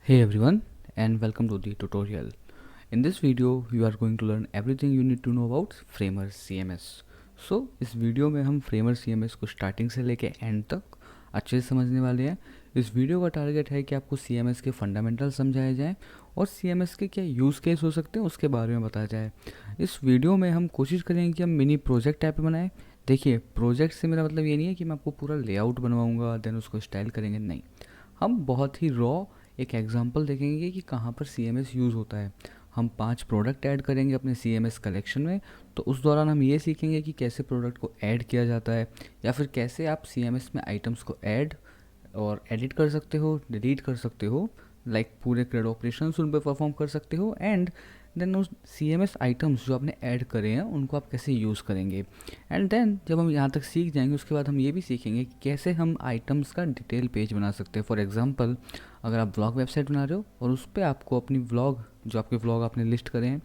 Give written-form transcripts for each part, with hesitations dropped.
Hey everyone, and welcome to the tutorial. In this video you are going to learn everything you need to know about Framer CMS. इस video में हम Framer CMS को starting से लेके and तक अच्छे से समझने वाले हैं। इस वीडियो का टारगेट है कि आपको CMS के फंडामेंटल समझाए जाएं और CMS के क्या यूज़ केस हो सकते हैं उसके बारे में बताया जाए। इस वीडियो में हम कोशिश करेंगे कि हम मिनी प्रोजेक्ट टाइप बनाएं। देखिए, प्रोजेक्ट से मेरा मतलब ये नहीं है कि मैं आपको पूरा लेआउट बनवाऊँगा देन उसको स्टाइल करेंगे, नहीं। हम बहुत ही रॉ एक एग्जांपल देखेंगे कि कहाँ पर CMS यूज़ होता है। हम 5 प्रोडक्ट ऐड करेंगे अपने CMS कलेक्शन में, तो उस दौरान हम ये सीखेंगे कि कैसे प्रोडक्ट को ऐड किया जाता है या फिर कैसे आप CMS में आइटम्स को ऐड और एडिट कर सकते हो, डिलीट कर सकते हो, लाइक पूरे क्रेड ऑपरेशंस उन पर परफॉर्म कर सकते हो। एंड देन उस CMS आइटम्स जो आपने ऐड करे हैं उनको आप कैसे यूज़ करेंगे। एंड देन जब हम यहाँ तक सीख जाएंगे उसके बाद हम ये भी सीखेंगे कि कैसे हम आइटम्स का डिटेल पेज बना सकते हैं। फॉर एग्जांपल, अगर आप व्लॉग वेबसाइट बना रहे हो और उस पर आपको अपनी व्लॉग जो आपके व्लॉग आपने लिस्ट करे हैं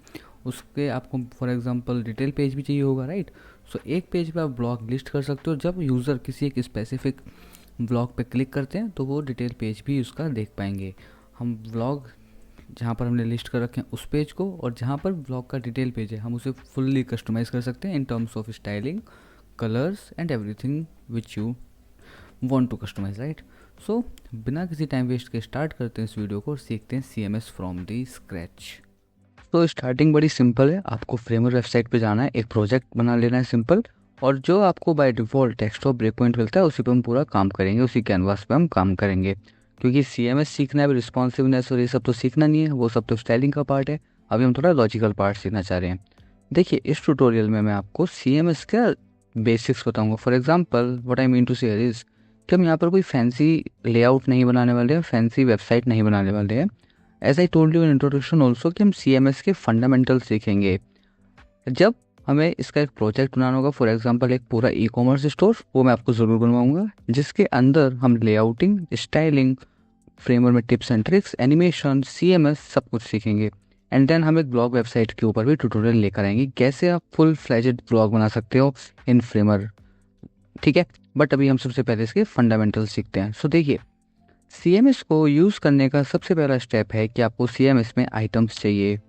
उसके आपको फॉर एग्जांपल डिटेल पेज भी चाहिए होगा, राइट। सो एक पेज पे आप ब्लॉग लिस्ट कर सकते हो। जब यूज़र किसी एक स्पेसिफिक व्लॉग पे क्लिक करते हैं तो वो डिटेल पेज भी उसका देख पाएंगे। हम व्लॉग जहाँ पर हमने लिस्ट कर रखे हैं उस पेज को और जहाँ पर ब्लॉग का डिटेल पेज है हम उसे फुल्ली कस्टमाइज़ कर सकते हैं in terms of styling, colours and everything which you want to customize, right. So बिना किसी टाइम वेस्ट के स्टार्ट करते हैं इस वीडियो को और सीखते हैं CMS फ्रॉम दी स्क्रैच। तो स्टार्टिंग बड़ी सिंपल है। आपको फ्रेमर वेबसाइट पे जाना है, एक प्रोजेक्ट बना लेना है सिंपल, और जो आपको बाय डिफ़ॉल्ट टेक्स्ट और ब्रेक पॉइंट मिलता है उसी पे हम पूरा काम करेंगे, उसी कैनवास पे हम काम करेंगे। क्योंकि CMS सीखना है, रिस्पॉन्सिवनेस और ये सब तो सीखना नहीं है, वो सब तो स्टाइलिंग का पार्ट है। अभी हम थोड़ा लॉजिकल पार्ट सीखना चाह रहे हैं। देखिए, इस ट्यूटोरियल में मैं आपको CMS का बेसिक्स बताऊंगा। For example what I mean to say is कि हम यहाँ पर कोई फैंसी लेआउट नहीं बनाने वाले हैं, फैंसी वेबसाइट नहीं बनाने वाले हैं। As I told you in introduction also कि हम CMS के फंडामेंटल सीखेंगे। जब हमें इसका एक प्रोजेक्ट बनाना होगा, फॉर एग्जांपल एक पूरा ई-कॉमर्स स्टोर, वो मैं आपको ज़रूर बनवाऊंगा, जिसके अंदर हम लेआउटिंग, स्टाइलिंग, फ्रेमवर्क में tips and tricks, animation, CMS सब कुछ सीखेंगे। एंड देन हम एक ब्लॉग वेबसाइट के ऊपर भी ट्यूटोरियल लेकर आएंगे कैसे आप फुल फ्लेजेड ब्लॉग बना सकते हो इन फ्रेमर, ठीक है। बट अभी हम सबसे पहले इसके फंडामेंटल सीखते हैं। सो देखिए, CMS को यूज़ करने का सबसे पहला स्टेप है कि आपको CMS में आइटम्स चाहिए।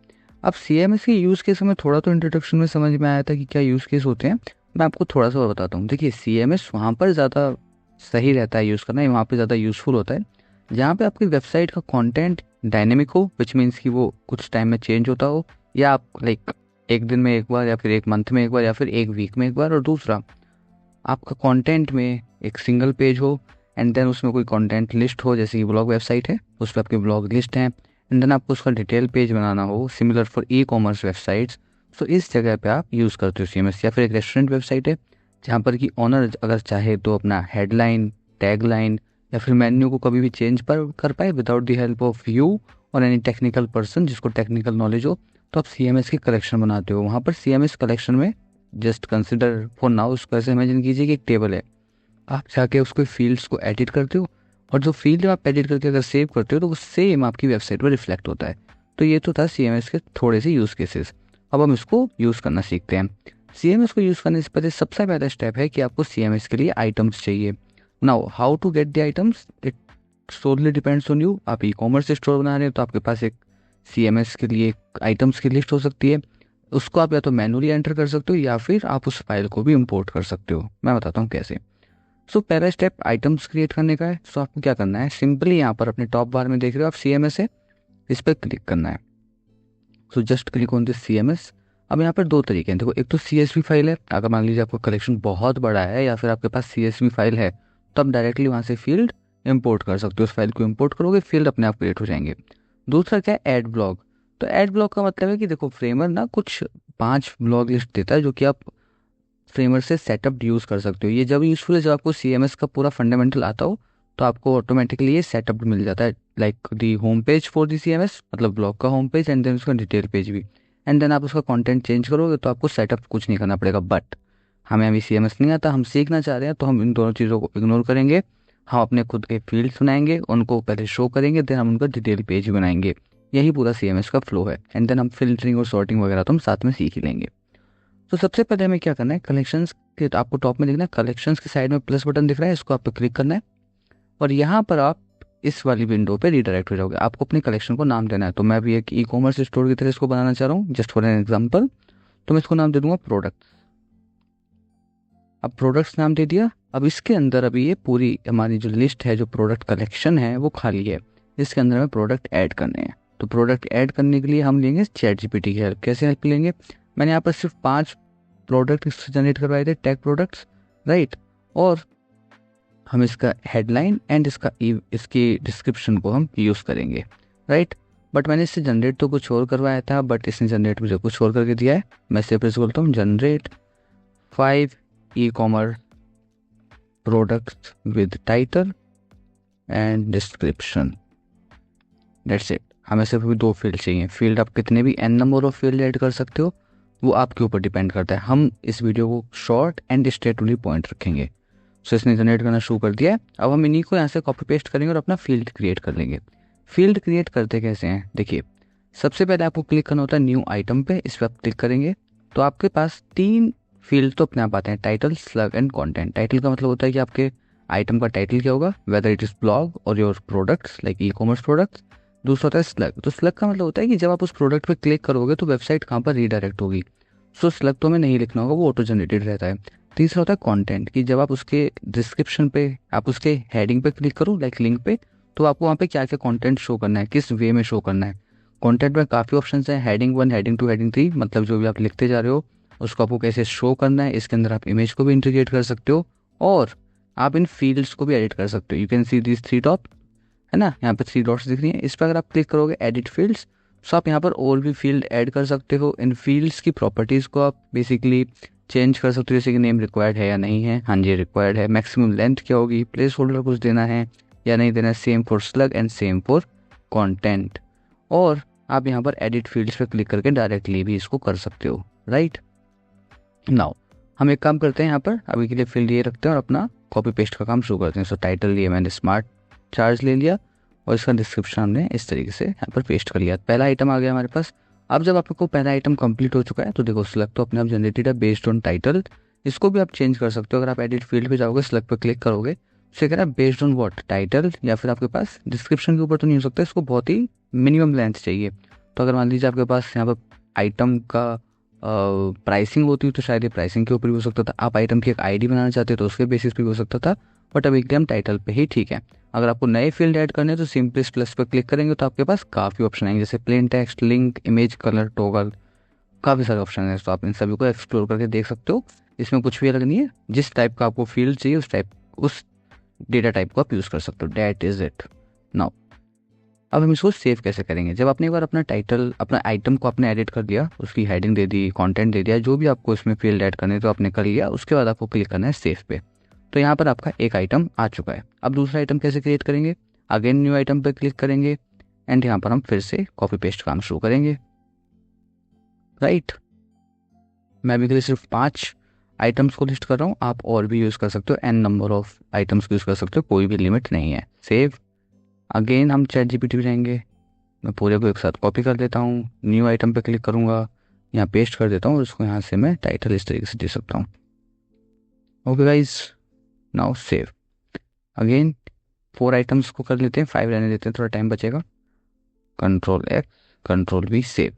अब CMS के यूज़ केस हमें थोड़ा तो इंट्रोडक्शन में समझ में आया था कि क्या यूज़ केस होते हैं। मैं आपको थोड़ा सा और बताता हूँ। देखिए, CMS वहाँ पर ज़्यादा सही रहता है यूज़ करना, वहाँ पर ज़्यादा यूज़फुल होता है जहाँ पे आपकी वेबसाइट का कंटेंट डायनेमिक हो, विच मीन्स कि वो कुछ टाइम में चेंज होता हो, या आप लाइक एक दिन में एक बार या फिर एक मंथ में एक बार या फिर एक वीक में एक बार। और दूसरा, आपका कंटेंट में एक सिंगल पेज हो एंड देन उसमें कोई कंटेंट लिस्ट हो, जैसे कि ब्लॉग वेबसाइट है उस पर आपके ब्लॉग लिस्ट हैं, एंड देन आपको उसका डिटेल पेज बनाना हो, सिमिलर फॉर ई-कॉमर्स वेबसाइट्स। तो इस जगह पे आप यूज़ करते हो CMS। या फिर एक रेस्टोरेंट वेबसाइट है जहाँ पर कि ऑनर अगर चाहे तो अपना हेडलाइन, टैगलाइन या फिर मेन्यू को कभी भी चेंज पर कर पाए without the help of you और एनी टेक्निकल पर्सन जिसको टेक्निकल नॉलेज हो, तो आप CMS की कलेक्शन बनाते हो। वहाँ पर CMS कलेक्शन में जस्ट कंसिडर फॉर नाउ, उसको ऐसे इमेजिन कीजिए कि एक टेबल है, आप जाके उसको फील्ड्स को एडिट करते हो और जो फील्ड आप एडिट करके अगर सेव करते हो तो वो सेम आपकी वेबसाइट पर रिफ्लेक्ट होता है। तो ये तो था CMS के थोड़े से यूज़ केसेस। अब हम इसको यूज़ करना सीखते हैं। CMS को यूज़ करने से पहले सबसे पहला स्टेप है कि आपको CMS के लिए आइटम्स चाहिए। Now how to get the items, it solely depends on you. आप ई-कॉमर्स स्टोर बना रहे हो तो आपके पास एक CMS के लिए एक आइटम्स की लिस्ट हो सकती है। उसको आप या तो मैनुअली एंटर कर सकते हो या फिर आप उस फाइल को भी इंपोर्ट कर सकते हो। मैं बताता हूँ कैसे। सो पहला स्टेप आइटम्स क्रिएट करने का है। सो आपको क्या करना है, सिंपली यहाँ पर अपने टॉप बार में देख रहे हो आप CMS है, इस पर क्लिक करना है। So just click on this CMS। अब यहाँ पर दो तरीके हैं, देखो, एक तो CSV फाइल है। अगर मान लीजिए आपका कलेक्शन बहुत बड़ा है या फिर आपके पास CSV फाइल है तो आप डायरेक्टली वहाँ से फील्ड इंपोर्ट कर सकते हो। उस फाइल को इंपोर्ट करोगे, फील्ड अपने आप क्रिएट हो जाएंगे। दूसरा क्या है, ऐड ब्लॉग। तो ऐड ब्लॉग का मतलब है कि देखो, फ्रेमर ना कुछ 5 ब्लॉग लिस्ट देता है जो कि आप फ्रेमर से सेटअप यूज़ कर सकते हो। ये जब यूज़फुल है जब आपको CMS का पूरा फंडामेंटल आता हो, तो आपको ऑटोमेटिकली ये सेटअप मिल जाता है, like the home page for the CMS, मतलब ब्लॉग का होम पेज एंड देन उसका डिटेल पेज भी। एंड देन आप उसका कंटेंट चेंज करोगे तो आपको सेटअप कुछ नहीं करना पड़ेगा। बट हमें अभी CMS नहीं आता, हम सीखना चाह रहे हैं, तो हम इन दोनों चीज़ों को इग्नोर करेंगे। हम अपने खुद के फील्ड्स बनाएंगे, उनको पहले शो करेंगे, देन हम उनका डिटेल पेज बनाएंगे। यही पूरा CMS का फ्लो है। एंड देन हम फिल्टरिंग और सॉर्टिंग वगैरह तो हम साथ में सीख ही लेंगे। तो सबसे पहले हमें क्या करना है, कलेक्शंस के आपको टॉप में देखना है, कलेक्शंस के साइड में प्लस बटन दिख रहा है, इसको आपको क्लिक करना है और यहाँ पर आप इस वाली विंडो पे रीडायरेक्ट हो जाओगे। आपको अपने कलेक्शन को नाम देना है, तो मैं अभी एक ई कॉमर्स स्टोर की तरह इसको बनाना चाह रहा हूँ, जस्ट फॉर एन एग्जाम्पल। तो मैं इसको नाम दे दूंगा प्रोडक्ट। अब प्रोडक्ट्स नाम दे दिया। अब इसके अंदर अभी ये पूरी हमारी जो लिस्ट है, जो प्रोडक्ट कलेक्शन है वो खाली है। इसके अंदर हमें प्रोडक्ट ऐड करने हैं। तो प्रोडक्ट ऐड करने के लिए हम लेंगे चैट जीपीटी की हेल्प। कैसे हेल्प लेंगे? मैंने यहाँ पर सिर्फ 5 प्रोडक्ट जनरेट करवाए थे, टैग प्रोडक्ट्स, राइट। और हम इसका हेडलाइन एंड इसकी डिस्क्रिप्शन को हम यूज़ करेंगे, राइट। बट मैंने इससे जनरेट तो कुछ और करवाया था, बट इसने जनरेट मुझे कुछ और करके दिया है। मैं सिर्फ इसको बोलता हूँ generate 5 e commerce products with title and description, that's it. हमें सिर्फ अभी 2 फील्ड चाहिए। फील्ड आप कितने भी n number of field add कर सकते हो, वो आपके ऊपर डिपेंड करता है। हम इस वीडियो को short and straight to the point रखेंगे। सो इसने जनरेट करना शुरू कर दिया है। अब हम इन्हीं को यहाँ से कॉपी पेस्ट करेंगे और अपना फील्ड क्रिएट कर लेंगे। फील्ड क्रिएट करते कैसे हैं, देखिए। सबसे पहले आपको क्लिक करना होता है न्यू आइटम पे। इस पर आप क्लिक करेंगे तो आपके पास 3 फील्ड तो अपने आप आते हैं, title, slug and content. Title का मतलब होता है कि आपके आइटम का टाइटल क्या होगा, वेदर इट इज ब्लॉग और your products like e commerce products. दूसरा होता है स्लग। तो स्लग का मतलब होता है कि जब आप उस प्रोडक्ट पे क्लिक करोगे तो वेबसाइट कहाँ पर रीडायरेक्ट होगी। सो स्लग तो हमें नहीं लिखना होगा, वो ऑटो जनरेटेड रहता है। तीसरा होता है कंटेंट, कि जब आप उसके डिस्क्रिप्शन पे, आप उसके हेडिंग पे क्लिक करो लाइक लिंक पे, तो आपको वहाँ पे क्या क्या कंटेंट शो करना है, किस वे में शो करना है। कंटेंट में काफ़ी ऑप्शन हैं, हेडिंग 1, हेडिंग 2, हेडिंग 3, मतलब जो भी आप लिखते जा रहे हो उसको आपको कैसे शो करना है। इसके अंदर आप इमेज को भी इंटीग्रेट कर सकते हो और आप इन फील्ड्स को भी एडिट कर सकते हो। You can see this 3 dot, है ना, यहाँ पे 3 डॉट्स दिख रही हैं। इस पर अगर आप क्लिक करोगे एडिट फील्ड्स, तो आप यहाँ पर और भी फील्ड ऐड कर सकते हो। इन फील्ड्स की प्रॉपर्टीज़ को आप बेसिकली चेंज कर सकते हो, जैसे कि नेम रिक्वायर्ड है या नहीं है। हाँ जी, रिक्वायर्ड है। मैक्सिमम लेंथ क्या होगी, प्लेस होल्डर कुछ देना है या नहीं देना है। Same for slug and same for content. और आप यहाँ पर एडिट फील्ड्स पे क्लिक करके डायरेक्टली भी इसको कर सकते हो, राइट। नाउ हम एक काम करते हैं, यहाँ पर अभी के लिए फील्ड ये रखते हैं और अपना कॉपी पेस्ट का काम शुरू करते हैं। सो टाइटल लिए मैंने स्मार्ट चार्ज ले लिया और इसका डिस्क्रिप्शन हमने इस तरीके से यहाँ पर पेस्ट कर लिया। पहला आइटम आ गया हमारे पास। अब जब आपको पहला आइटम कंप्लीट हो चुका है तो देखो स्लग तो अपने आप जनरेटेड है बेस्ड ऑन टाइटल। इसको भी आप चेंज कर सकते हो। अगर आप एडिट फील्ड पे जाओगे, स्लग पे क्लिक करोगे, तो कह रहा है बेस्ड ऑन व्हाट, टाइटल, या फिर आपके पास डिस्क्रिप्शन के ऊपर तो नहीं हो सकता, इसको बहुत ही मिनिमम लेंथ चाहिए। तो अगर मान लीजिए आपके पास यहाँ पर आइटम का प्राइसिंग होती है तो शायद ये प्राइसिंग के ऊपर भी हो सकता था। आप आइटम की एक आईडी बनाना चाहते हो तो उसके बेसिस पे भी हो सकता था, बट अभी हम टाइटल पे ही ठीक है। अगर आपको नए फील्ड ऐड करने हैं तो सिंपली इस प्लस पर क्लिक करेंगे तो आपके पास काफ़ी ऑप्शन आएंगे, जैसे plain text, link, image, colour, toggle, काफ़ी सारे ऑप्शन हैं। तो आप इन सभी को एक्सप्लोर करके देख सकते हो। इसमें कुछ भी अलग नहीं है, जिस टाइप का आपको फील्ड चाहिए उस डेटा टाइप को आप यूज़ कर सकते हो। That is it. नाउ अब हम इसको सेव कैसे करेंगे? जब आपने एक बार अपना टाइटल, अपना आइटम को आपने एडिट कर दिया, उसकी हेडिंग दे दी, कंटेंट दे दिया, जो भी आपको इसमें फील्ड ऐड करने तो आपने कर लिया, उसके बाद आपको क्लिक करना है सेव पे। तो यहाँ पर आपका एक आइटम आ चुका है। अब दूसरा आइटम कैसे क्रिएट करेंगे? अगेन न्यू आइटम पर क्लिक करेंगे एंड यहाँ पर हम फिर से कॉपी पेस्ट काम शुरू करेंगे, राइट। मैं अभी के लिए सिर्फ 5 आइटम्स को लिस्ट कर रहा हूँ, आप और भी यूज़ कर सकते हो, n नंबर ऑफ आइटम्स को यूज़ कर सकते हो, कोई भी लिमिट नहीं है। सेव। अगेन हम चैट जीपीटी पे जाएंगे, मैं पूरे को एक साथ कॉपी कर देता हूँ, न्यू आइटम पे क्लिक करूँगा, यहाँ पेस्ट कर देता हूँ और उसको यहाँ से मैं टाइटल इस तरीके से दे सकता हूँ। Okay guys, now save. Again 4 items को कर लेते हैं, 5 रहने देते हैं, थोड़ा टाइम बचेगा। Ctrl+X, Ctrl+V, save.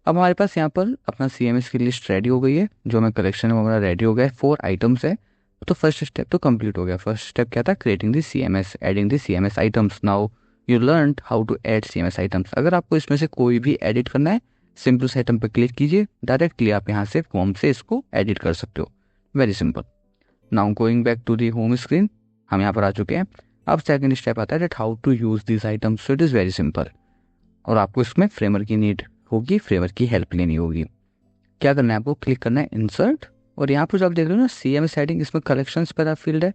अब हमारे पास यहाँ पर अपना CMS की लिस्ट रेडी हो गई है, जो हमें कलेक्शन है वो हमारा रेडी हो गया है। 4 आइटम्स है, तो फर्स्ट स्टेप तो कंप्लीट हो गया। फर्स्ट स्टेप क्या था? Creating the CMS, adding the CMS items. Now you learn how to add CMS items. अगर आपको इसमें से कोई भी एडिट करना है, सिंपल से आइटम पर क्लिक कीजिए, डायरेक्टली आप यहाँ से फॉर्म से इसको एडिट कर सकते हो। Very simple. Now going back to the home screen, हम यहाँ पर आ चुके हैं। अब सेकंड स्टेप आता है that how to use this items. So it is very simple, और आपको इसमें फ्रेमर की नीड होगी, फ्रेमर की हेल्प लेनी होगी। क्या करना है आपको? क्लिक करना है इंसर्ट, और यहाँ पर जो आप देख रहे हो ना CMS हेडिंग, इसमें कलेक्शंस पर आप फील्ड है,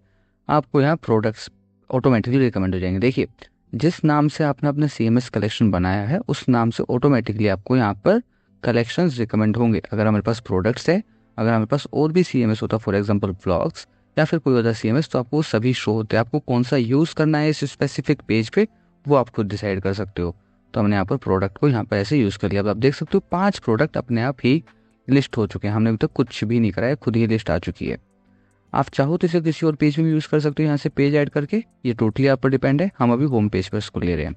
आपको यहाँ प्रोडक्ट्स ऑटोमेटिकली रिकमेंड हो जाएंगे। देखिए, जिस नाम से आपने अपना CMS कलेक्शन बनाया है उस नाम से ऑटोमेटिकली आपको यहाँ पर कलेक्शंस रिकमेंड होंगे। अगर हमारे पास प्रोडक्ट्स है, अगर हमारे पास और भी CMS होता, फॉर एग्जाम्पल ब्लॉग्स या फिर कोई अदर CMS, तो आपको सभी शो होते हैं। आपको कौन सा यूज़ करना है इस स्पेसिफिक पेज पे, वो आप खुद डिसाइड कर सकते हो। तो हमने यहाँ पर प्रोडक्ट को यहाँ पर ऐसे यूज़ कर लिया। अब आप देख सकते हो 5 प्रोडक्ट अपने आप ही लिस्ट हो चुके हैं। हमने अभी तक कुछ भी नहीं करा है, खुद ही लिस्ट आ चुकी है। आप चाहो तो इसे किसी और पेज में भी यूज़ कर सकते हो, यहाँ से पेज ऐड करके, ये टोटली आप पर डिपेंड है। हम अभी होम पेज पर इसको ले रहे हैं।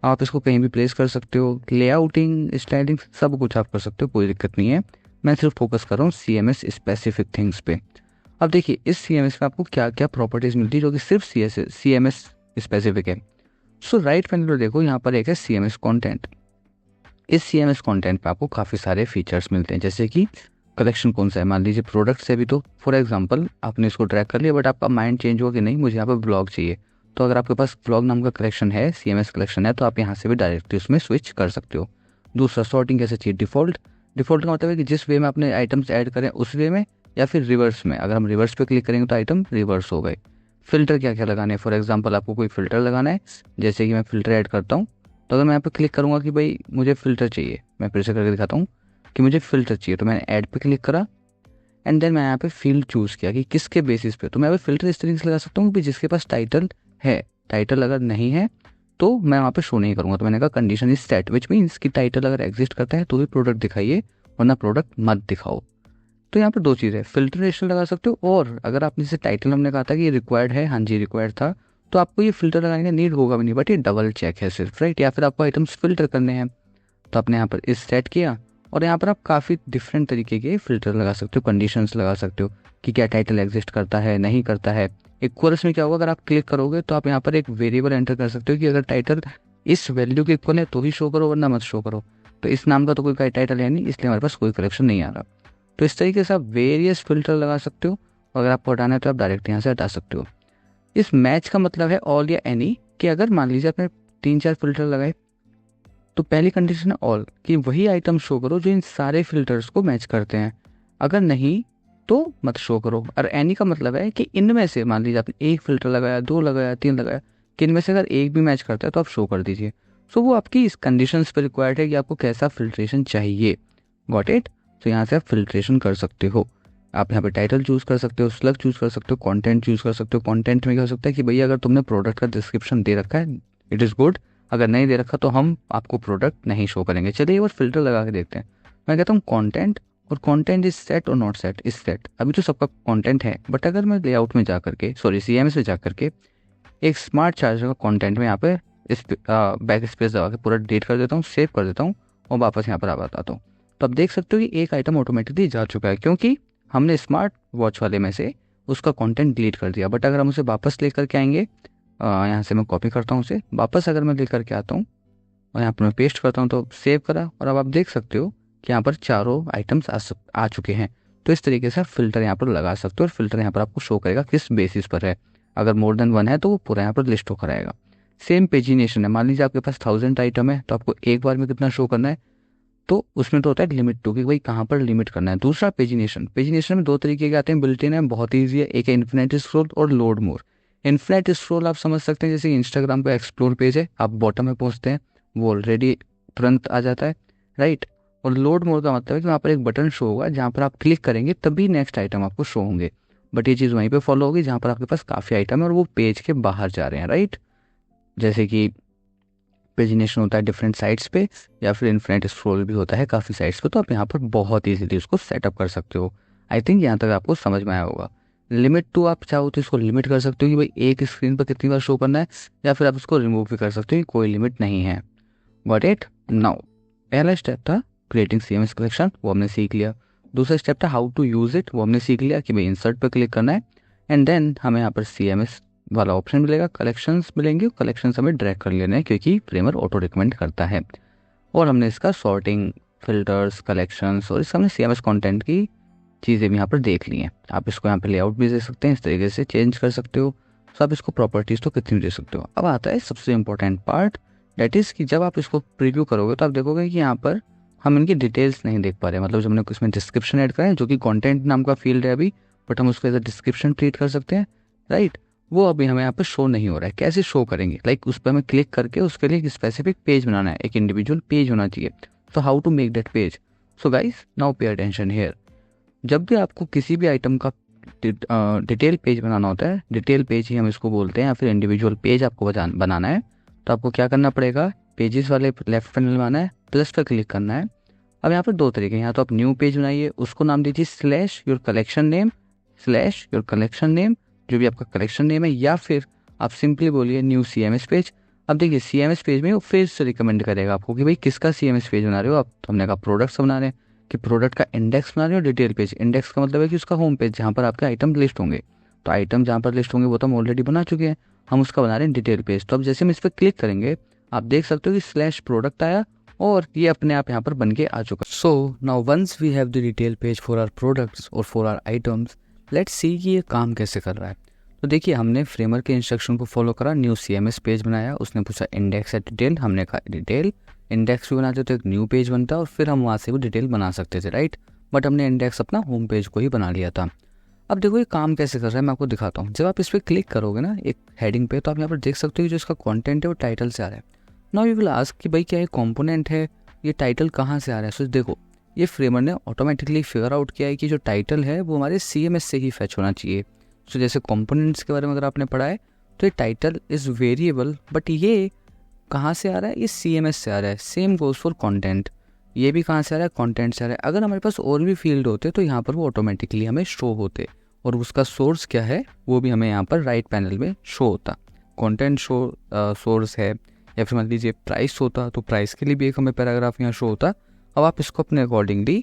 आप इसको कहीं भी प्लेस कर सकते हो, लेआउटिंग, स्टाइलिंग, सब कुछ आप कर सकते हो, कोई दिक्कत नहीं है। मैं सिर्फ फोकस कर रहा हूँ CMS स्पेसिफिक थिंग्स पे। अब देखिए इस CMS में आपको क्या क्या प्रॉपर्टीज़ मिलती है जो कि सिर्फ CMS स्पेसिफिक है। सो राइट पैनल पर देखो, यहाँ पर एक है CMS कंटेंट। इस CMS कंटेंट पे आपको काफ़ी सारे फीचर्स मिलते हैं, जैसे कि कलेक्शन कौन सा है। मान लीजिए प्रोडक्ट्स है भी, तो फॉर एग्जांपल आपने इसको ट्रैक कर लिया, बट आपका माइंड चेंज हुआ कि नहीं मुझे यहाँ पर ब्लॉग चाहिए, तो अगर आपके पास ब्लॉग नाम का कलेक्शन है, CMS कलेक्शन है, तो आप यहाँ से भी डायरेक्टली उसमें स्विच कर सकते हो। दूसरा, सॉर्टिंग कैसे चाहिए, डिफ़ॉल्ट। डिफ़ॉल्ट का मतलब है कि जिस वे में आपने आइटम्स ऐड करें उस वे में, या फिर रिवर्स में। अगर हम रिवर्स पे क्लिक करेंगे तो आइटम रिवर्स हो गए। फिल्टर क्या क्या लगाने हैं, फॉर एग्जाम्पल आपको कोई फ़िल्टर लगाना है, जैसे कि मैं फ़िल्टर ऐड करता हूँ, तो अगर मैं यहाँ पे क्लिक करूँगा कि भाई मुझे फ़िल्टर चाहिए, मैं फिर से करके दिखाता हूँ कि मुझे फ़िल्टर चाहिए, तो मैंने ऐड पे क्लिक करा एंड देन मैं यहाँ पे फील्ड चूज़ किया कि किसके बेसिस पे। तो मैं यहाँ पे फ़िल्टर इस तरीके से लगा सकता हूँ कि जिसके पास टाइटल है, टाइटल अगर नहीं है तो मैं वहाँ पे शो नहीं करूँगा। तो मैंने कहा condition is set, which means कि टाइटल अगर एग्जिस्ट करता है तो भी प्रोडक्ट दिखाइए, वरना प्रोडक्ट मत दिखाओ। तो यहाँ पे दो चीज़ है, फिल्ट्रेशन लगा सकते हो, और अगर आपने जैसे टाइटल हमने कहा था कि ये रिक्वायर्ड है, हाँ जी रिक्वायर्ड था, तो आपको ये फिल्टर लगाने का नीड होगा भी नहीं, बट ये डबल चेक है सिर्फ, राइट। या फिर आपको आइटम्स फिल्टर करने हैं, तो आपने यहाँ पर इस सेट किया, और यहाँ पर आप काफ़ी डिफरेंट तरीके के फिल्टर लगा सकते हो, कंडीशंस लगा सकते हो कि क्या टाइटल एग्जिस्ट करता है, नहीं करता है। इक्वल्स में क्या होगा, अगर आप क्लिक करोगे तो आप यहाँ पर एक वेरिएबल एंटर कर सकते हो कि अगर टाइटल इस वैल्यू के इक्वल है तो ही शो करो, वरना मत शो करो। तो इस नाम का तो कोई टाइटल है नहीं, इसलिए हमारे पास कोई कलेक्शन नहीं आ रहा। तो इस तरीके से आप वेरियस फिल्टर लगा सकते हो, और अगर आपको हटाना है तो आप डायरेक्ट यहाँ से हटा सकते हो। इस मैच का मतलब है ऑल या एनी, कि अगर मान लीजिए आपने 3-4 फिल्टर लगाए, तो पहली कंडीशन है ऑल, कि वही आइटम शो करो जो इन सारे फिल्टर्स को मैच करते हैं। अगर नहीं तो मत शो करो। और एनी का मतलब है कि इनमें से, मान लीजिए आपने एक फिल्टर लगाया, 2 लगाया, 3 लगाया, कि इनमें से अगर एक भी मैच करता है तो आप शो कर दीजिए। सो वो आपकी इस कंडीशंस पे रिक्वायर्ड है कि आपको कैसा फिल्ट्रेशन चाहिए। Got it. तो यहाँ से आप फिल्ट्रेशन कर सकते हो। आप यहाँ पे टाइटल चूज़ कर सकते हो, स्लग चूज़ कर सकते हो, कंटेंट चूज़ कर सकते हो। कंटेंट में क्या हो सकता है कि भैया अगर तुमने प्रोडक्ट का डिस्क्रिप्शन दे रखा है, इट इज़ गुड, अगर नहीं दे रखा तो हम आपको प्रोडक्ट नहीं शो करेंगे। चलिए एक बार फिल्टर लगा के देखते हैं। मैं कहता हूँ कंटेंट, और कंटेंट इज सेट और नॉट सेट, इज सेट। अभी तो सबका कंटेंट है, बट अगर मैं लेआउट में जा करके, सॉरी CMS में जा करके एक स्मार्ट चार्जर का कंटेंट में यहाँ पे इस बैक स्पेस दबा के पूरा डिलीट कर देता हूँ, सेव कर देता हूँ, और वापस यहाँ पर आ बताता हूँ, तो आप देख सकते हो कि एक आइटम ऑटोमेटिकली जा चुका है, क्योंकि हमने स्मार्ट वॉच वाले में से उसका कंटेंट डिलीट कर दिया। बट अगर हम उसे वापस लेकर के आएंगे, यहाँ से मैं कॉपी करता हूँ उसे, वापस अगर मैं लेकर के आता हूँ और यहाँ पर मैं पेस्ट करता हूँ, तो सेव करा, और अब आप देख सकते हो कि यहाँ पर चारों आइटम्स आ चुके हैं। तो इस तरीके से आप फिल्टर यहाँ पर लगा सकते हो, और फिल्टर यहाँ पर आपको शो करेगा किस बेसिस पर है। अगर मोर देन 1 है तो वो पूरा यहाँ पर लिस्ट होकर आएगा। सेम पेजिनेशन है, मान लीजिए आपके पास 1000 आइटम है, तो आपको एक बार में कितना शो करना है, तो उसमें तो होता है लिमिट टू, कि भाई कहाँ पर लिमिट करना है। दूसरा पेजिनेशन, पेजिनेशन में 2 तरीके के आते हैं, बिल्ट इन है, बहुत ईजी है। एक है इन्फिनिट स्क्रॉल और लोड मोर। इन्फिनिट स्क्रॉल आप समझ सकते हैं, जैसे इंस्टाग्राम पे एक्सप्लोर पेज है, आप बॉटम में पहुंचते हैं, वो ऑलरेडी तुरंत आ जाता है, राइट। और लोड मोर का मतलब है कि वहाँ पर एक बटन शो होगा, जहाँ पर आप क्लिक करेंगे तभी नेक्स्ट आइटम आपको शो होंगे। बट ये चीज़ वहीं पे फॉलो होगी जहाँ पर आपके पास काफ़ी आइटम है और वो पेज के बाहर जा रहे हैं, राइट। जैसे कि पेजिनेशन होता है डिफरेंट साइट्स पे, या फिर इन्फिनिट स्क्रॉल भी होता है काफ़ी साइट्स पे, तो आप यहाँ पर बहुत ईजीली उसको सेटअप कर सकते हो। आई थिंक यहाँ तक आपको समझ में आया होगा। लिमिट टू आप चाहो तो इसको लिमिट कर सकते हो कि भाई एक स्क्रीन पर कितनी बार शो करना है, या फिर आप इसको रिमूव भी कर सकते हो कि कोई लिमिट नहीं है। Got it. नाउ पहला स्टेप था क्रिएटिंग CMS कलेक्शन, वो हमने सीख लिया। दूसरा स्टेप था हाउ टू यूज़ इट, वो हमने सीख लिया कि भाई इंसर्ट पर क्लिक करना है, एंड देन हमें यहाँ पर CMS वाला ऑप्शन मिलेगा, कलेक्शंस मिलेंगे, कलेक्शंस हमें ड्रैग कर लेने हैं क्योंकि फ्रेमर ऑटो रिकमेंड करता है। और हमने इसका सॉर्टिंग, फिल्टर्स, कलेक्शंस, और इसका हमने CMS कंटेंट की चीज़ें भी यहाँ पर देख ली हैं। आप इसको यहाँ पर लेआउट भी दे सकते हैं, इस तरीके से चेंज कर सकते हो। तो आप इसको प्रॉपर्टीज़ तो कितनी दे सकते हो। अब आता है सबसे इंपॉर्टेंट पार्ट, डेट इज़ कि जब आप इसको प्रीव्यू करोगे तो आप देखोगे कि यहाँ पर हम इनकी डिटेल्स नहीं देख पा रहे। मतलब जब हमने इसमें डिस्क्रिप्शन ऐड करा है, जो कि कंटेंट नाम का फील्ड है अभी, बट हम उसको एज अ डिस्क्रिप्शन ट्रीट कर सकते हैं, राइट। वो अभी हमें यहाँ पर शो नहीं हो रहा है। कैसे शो करेंगे, लाइक उस पर हमें क्लिक करके उसके लिए एक स्पेसिफिक पेज बनाना है, एक इंडिविजुअल पेज होना चाहिए। तो how to make that page. So guys now pay attention here. जब भी आपको किसी भी आइटम का डिटेल पेज बनाना होता है, डिटेल पेज ही हम इसको बोलते हैं, या फिर इंडिविजुअल पेज आपको बनाना है, तो आपको क्या करना पड़ेगा, पेजेस वाले लेफ्ट पैनल में आना है, प्लस पर क्लिक करना है। अब यहाँ पर 2 तरीके हैं, या तो आप न्यू पेज बनाइए, उसको नाम दीजिए / your collection name, slash your collection name, जो भी आपका कलेक्शन नेम है, या फिर आप सिंपली बोलिए न्यू CMS पेज। अब देखिए CMS पेज में वो फिर से रिकमेंड करेगा आपको कि भाई किसका CMS पेज बना रहे हो आप। तो हमने कहा प्रोडक्ट्स बना रहे हैं, कि प्रोडक्ट का इंडेक्स बना रहे हो, डिटेल पेज। इंडेक्स का मतलब है कि उसका होम पेज जहाँ पर आपके आइटम लिस्ट होंगे। तो आइटम जहाँ पर लिस्ट होंगे वो तो हम ऑलरेडी बना चुके हैं, हम उसका बना रहे हैं डिटेल पेज। तो अब जैसे हम इस पर क्लिक करेंगे आप देख सकते हो कि स्लैश प्रोडक्ट आया और ये अपने आप यहाँ पर बन के आ चुका। So now once we have the detail page for our products और for our items, let's see कि ये काम कैसे कर रहा है। तो देखिए हमने फ्रेमर के इंस्ट्रक्शन को फॉलो करा, न्यू CMS पेज बनाया, उसने पूछा इंडेक्स है डिटेल, हमने कहा डिटेल। इंडेक्स भी बनाते तो एक न्यू पेज बनता और फिर हम वहाँ से वो डिटेल बना सकते थे, राइट। बट हमने इंडेक्स अपना होम पेज को ही बना लिया था। अब देखो ये काम कैसे कर रहा है, मैं आपको दिखाता हूँ। जब आप इस पर क्लिक करोगे ना एक हेडिंग पे, तो आप यहाँ पर देख सकते हो कि जो इसका कंटेंट है वो टाइटल से आ रहा है। नाउ यू विल आस्क कि भाई क्या ये कंपोनेंट है, ये टाइटल कहाँ से आ रहा है। सो देखो ये फ्रेमर ने ऑटोमेटिकली फिगर आउट किया है कि जो टाइटल है वो हमारे CMS से ही फैच होना चाहिए। सो जैसे कंपोनेंट्स के बारे में अगर आपने पढ़ा है तो ये टाइटल इज़ वेरिएबल, बट ये कहाँ से आ रहा है, ये CMS से आ रहा है। सेम गोज फॉर कंटेंट, ये भी कहाँ से आ रहा है, कंटेंट से आ रहा है। अगर हमारे पास और भी फील्ड होते तो यहाँ पर वो ऑटोमेटिकली हमें शो होते, और उसका सोर्स क्या है वो भी हमें यहाँ पर राइट पैनल में शो होता। कंटेंट शो सोर्स है, या फिर मान लीजिए प्राइस होता तो प्राइस के लिए भी एक हमें पैराग्राफ यहाँ शो होता। अब आप इसको अपने अकॉर्डिंगली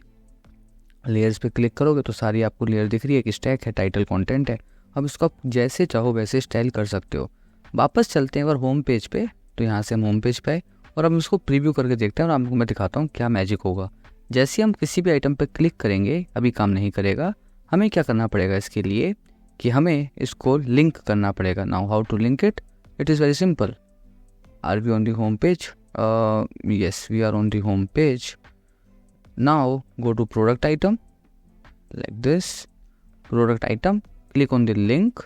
लेयर्स पे क्लिक करोगे तो सारी आपको लेयर दिख रही है, एक स्टैक है, टाइटल कंटेंट है। अब इसको आप जैसे चाहो वैसे स्टाइल कर सकते हो। वापस चलते हैं अगर होम पेज पे, तो यहाँ से हम होम पेज पे आए और हम इसको प्रीव्यू करके देखते हैं और आपको मैं दिखाता हूँ क्या मैजिक होगा। जैसे हम किसी भी आइटम पे क्लिक करेंगे, अभी काम नहीं करेगा, हमें क्या करना पड़ेगा इसके लिए कि हमें इसको लिंक करना पड़ेगा। Now how to link it, it is very simple. Are we on the home page? Yes, we are on the home page. Now go to product item like this, product item, click on the link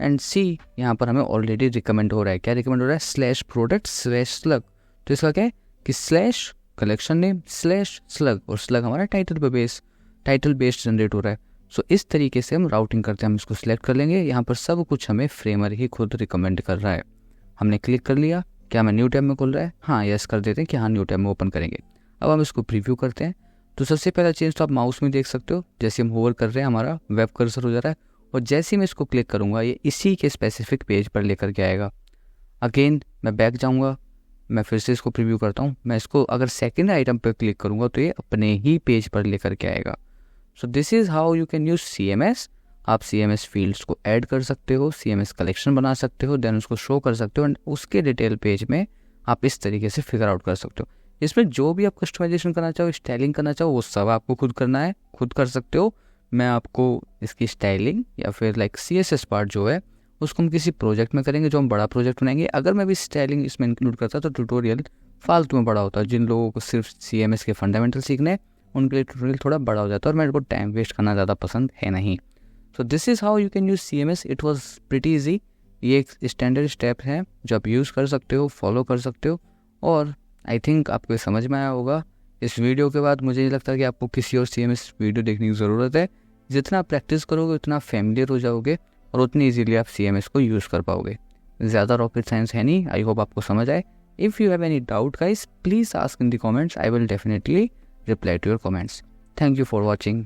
and see यहाँ पर हमें already recommend हो रहा है। क्या recommend हो रहा है? Slash product slash slug. तो इसका क्या है कि slash collection name slash slug, और स्लग हमारा टाइटल बेस्ड जनरेट हो रहा है। सो इस तरीके से हम राउटिंग करते हैं। हम इसको सिलेक्ट कर लेंगे, यहाँ पर सब कुछ हमें फ्रेमर ही खुद रिकमेंड कर रहा है। हमने क्लिक कर लिया, क्या हमें न्यू टैब में खुल रहा है? हाँ, यस कर देते हैं कि हाँ न्यू टैब में ओपन करेंगे। अब हम इसको प्रीव्यू करते हैं। तो सबसे पहला चेंज तो आप माउस में देख सकते हो, जैसे हम होवर कर रहे हैं हमारा वेब कर्सर हो जा रहा है, और जैसे ही मैं इसको क्लिक करूँगा ये इसी के स्पेसिफिक पेज पर लेकर के आएगा। अगेन मैं बैक जाऊँगा, मैं फिर से इसको प्रीव्यू करता हूँ। मैं इसको अगर सेकेंड आइटम पर क्लिक करूँगा तो ये अपने ही पेज पर लेकर के आएगा। So this is how you can use CMS। आप CMS फील्ड्स को ऐड कर सकते हो, CMS कलेक्शन बना सकते हो, देन उसको शो कर सकते हो, एंड उसके डिटेल पेज में आप इस तरीके से फिगर आउट कर सकते हो। इसमें जो भी आप कस्टमाइजेशन करना चाहो, स्टाइलिंग करना चाहो, वो सब आपको खुद करना है, खुद कर सकते हो। मैं आपको इसकी स्टाइलिंग या फिर लाइक CSS पार्ट जो है उसको हम किसी प्रोजेक्ट में करेंगे, जो हम बड़ा प्रोजेक्ट बनाएंगे। अगर मैं भी स्टाइलिंग इसमें इंक्लूड करता तो ट्यूटोरियल फालतू में बड़ा होता। जिन लोगों को सिर्फ CMS के फंडामेंटल सीखने हैं उनके लिए ट्यूटोरियल थोड़ा बड़ा हो जाता है, और मेरे को टाइम वेस्ट करना ज़्यादा पसंद है नहीं। So this is how you can use CMS। It was pretty easy. ये एक स्टैंडर्ड स्टेप है जो आप यूज़ कर सकते हो, फॉलो कर सकते हो, और आई थिंक आपको समझ में आया होगा। इस वीडियो के बाद मुझे नहीं लगता कि आपको किसी और CMS वीडियो देखने की ज़रूरत है। जितना प्रैक्टिस करोगे उतना फेमिलियर हो जाओगे और उतनी इजीली आप CMS को यूज़ कर पाओगे। ज़्यादा रॉकेट साइंस है नहीं। आई होप आपको समझ आए। If you have any doubt guys, please ask in the comments. I will definitely reply to your comments. Thank you for watching.